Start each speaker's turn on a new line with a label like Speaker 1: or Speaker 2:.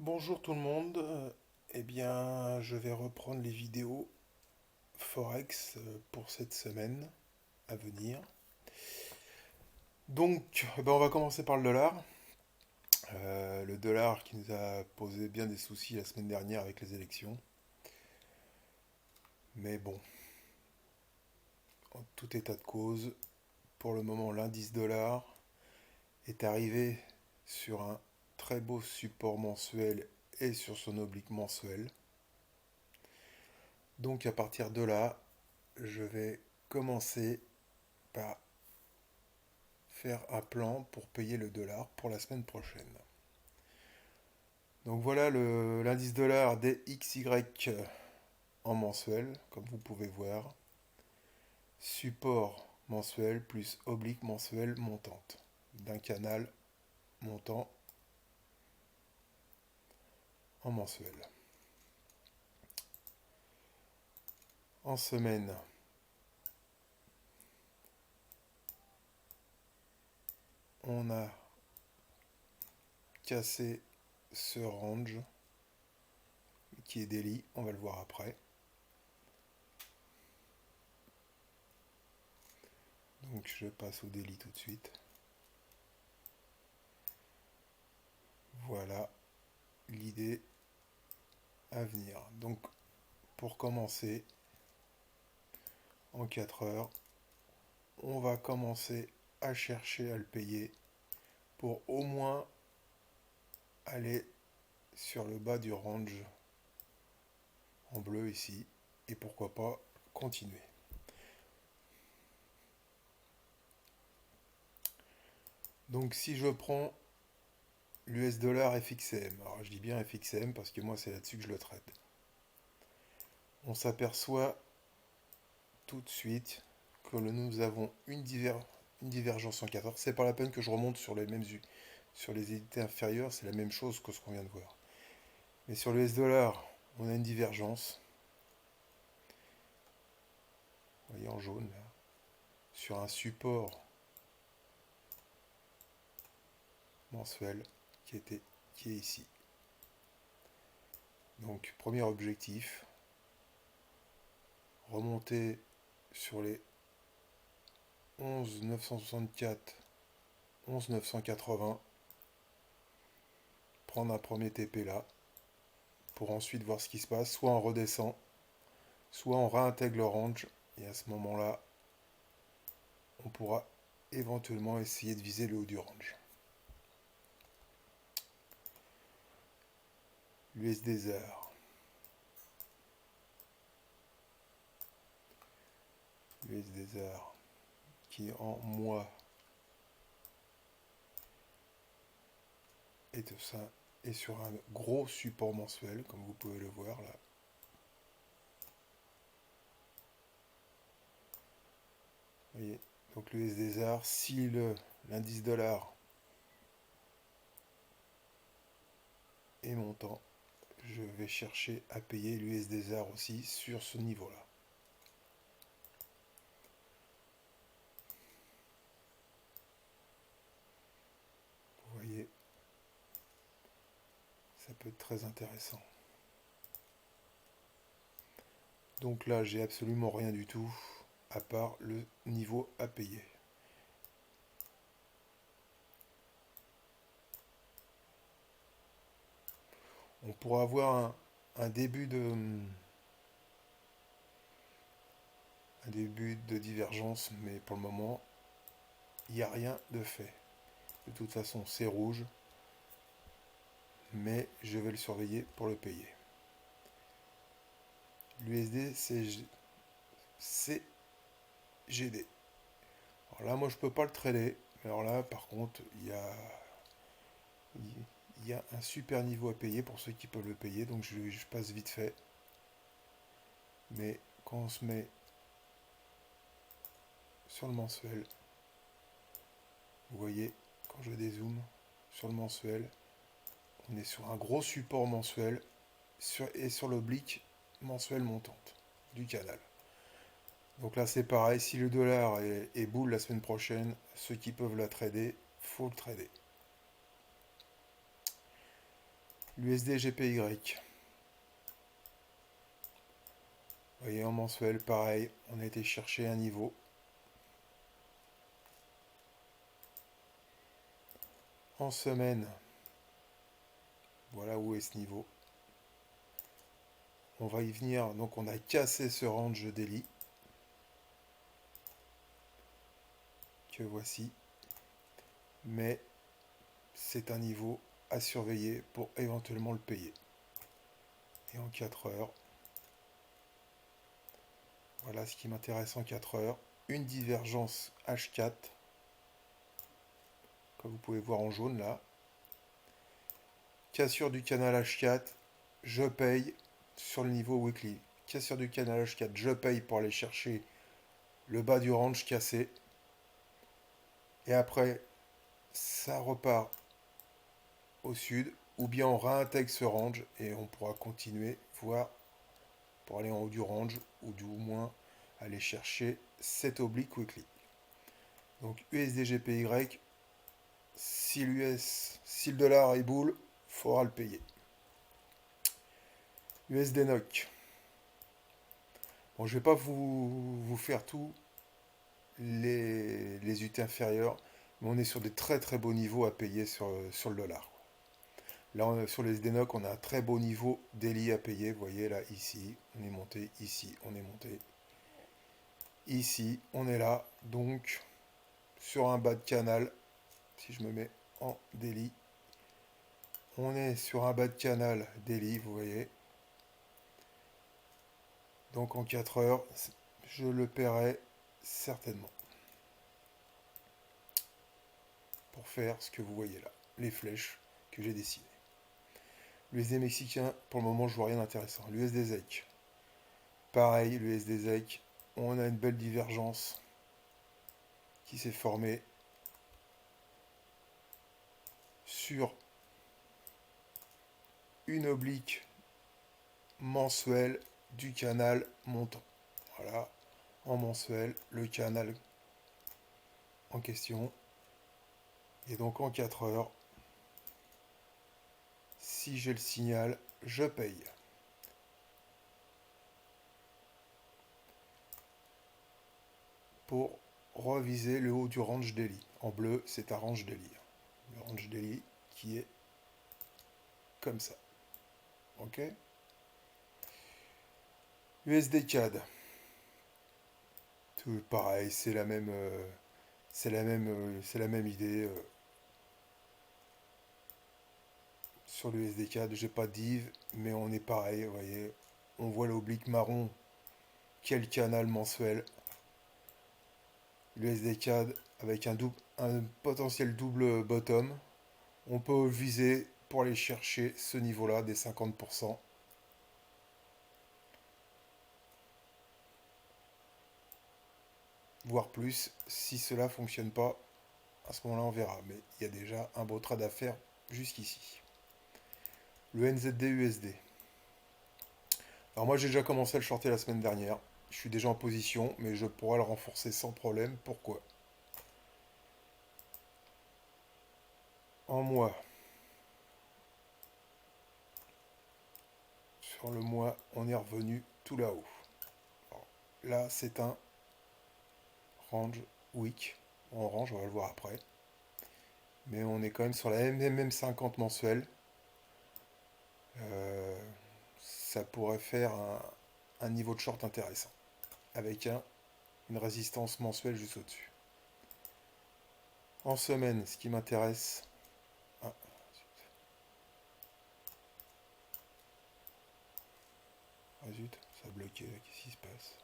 Speaker 1: Bonjour tout le monde. Eh bien, je vais reprendre les vidéos Forex pour cette semaine à venir. Donc, on va commencer par le dollar. Le dollar qui nous a posé bien des soucis la semaine dernière avec les élections. Mais bon, en tout état de cause, pour le moment, l'indice dollar est arrivé sur un très beau support mensuel et sur son oblique mensuel. Donc, à partir de là, je vais commencer par faire un plan pour payer le dollar pour la semaine prochaine. Donc voilà l'indice dollar DXY en mensuel, comme vous pouvez voir. Support mensuel plus oblique mensuel montante d'un canal montant en mensuel. En semaine, on a cassé ce range qui est daily, on va le voir après. Donc je passe au daily tout de suite. Voilà l'idée à venir. Donc pour commencer, en 4 heures, on va commencer à chercher à le payer pour au moins aller sur le bas du range en bleu ici et pourquoi pas continuer. Donc si je prends l'US dollar FXM, alors je dis bien FXM parce que moi c'est là-dessus que je le traite, on s'aperçoit tout de suite que nous avons une divergence en 4 heures. C'est pas la peine que je remonte sur les mêmes sur les unités inférieures, c'est la même chose que ce qu'on vient de voir. Mais sur l'US dollar, on a une divergence. Vous voyez en jaune là, sur un support mensuel qui est ici. Donc premier objectif, remonter sur les 11 964, 11 980, prendre un premier TP là, pour ensuite voir ce qui se passe, soit on redescend, soit on réintègre le range, et à ce moment-là, on pourra éventuellement essayer de viser le haut du range. L'USD qui en mois est sur un gros support mensuel, comme vous pouvez le voir là. Vous voyez, donc l'USD si l'indice dollar est montant, je vais chercher à payer l'USD aussi sur ce niveau-là. Vous voyez, ça peut être très intéressant. Donc là, j'ai absolument rien du tout à part le niveau à payer. On pourra avoir un début de divergence, mais pour le moment, il n'y a rien de fait. De toute façon, c'est rouge, mais je vais le surveiller pour le payer. L'USD CGD. Alors là, moi, je peux pas le trader. Alors là, par contre, il y a un super niveau à payer pour ceux qui peuvent le payer. Donc, je passe vite fait. Mais quand on se met sur le mensuel, vous voyez, quand je dézoome sur le mensuel, on est sur un gros support mensuel et sur l'oblique mensuelle montante du canal. Donc là c'est pareil, si le dollar est boule la semaine prochaine, ceux qui peuvent la trader, faut le trader. L'USD GPY. Vous voyez, en mensuel, pareil, on a été chercher un niveau. En semaine, voilà où est ce niveau. On va y venir, donc on a cassé ce range daily que voici, mais c'est un niveau à surveiller pour éventuellement le payer. Et en 4 heures, voilà ce qui m'intéresse en 4 heures, une divergence H4, comme vous pouvez voir en jaune là, cassure du canal H4, je paye sur le niveau weekly. Cassure du canal H4, je paye pour aller chercher le bas du range cassé. Et après, ça repart au sud, ou bien on réintègre ce range et on pourra continuer, voire pour aller en haut du range, ou du moins aller chercher cet oblique weekly. Donc USD-GPY, si le dollar est boule, il faudra le payer. USD-NOK. Bon, je ne vais pas vous faire tous les unités inférieures, mais on est sur des très très beaux niveaux à payer sur le dollar. Là, sur les SDNOC, on a un très beau niveau daily à payer. Vous voyez là, ici, on est monté, ici, on est monté. Ici, on est là. Donc, sur un bas de canal, si je me mets en daily, on est sur un bas de canal daily, vous voyez. Donc, en 4 heures, je le paierai certainement. Pour faire ce que vous voyez là, les flèches que j'ai dessinées. L'USD mexicain, pour le moment, je vois rien d'intéressant. L'USD ZEC. Pareil, l'USD ZEC, on a une belle divergence qui s'est formée sur une oblique mensuelle du canal montant. Voilà, en mensuel, le canal en question. Et donc en 4 heures, si j'ai le signal, je paye. Pour reviser le haut du range daily. En bleu, c'est un range daily. Le range daily qui est comme ça. Ok. USD CAD. Tout pareil, c'est la même, c'est la même idée. Sur l'USD CAD, j'ai pas de div, mais on est pareil, vous voyez. On voit l'oblique marron. Quel canal mensuel. L'USD CAD avec un potentiel double bottom. On peut viser pour aller chercher ce niveau-là des 50%. Voire plus. Si cela fonctionne pas, à ce moment-là, on verra. Mais il y a déjà un beau trade à faire jusqu'ici. Le NZD USD. Alors moi, j'ai déjà commencé à le shorter la semaine dernière. Je suis déjà en position, mais je pourrais le renforcer sans problème. Pourquoi? En mois. Sur le mois, on est revenu tout là-haut. Là, c'est un range week. En orange, on va le voir après. Mais on est quand même sur la MM50 mensuelle. Ça pourrait faire un niveau de short intéressant. Avec une résistance mensuelle juste au-dessus. En semaine, ce qui m'intéresse. Ah, zut, ça a bloqué, qu'est-ce qui se passe?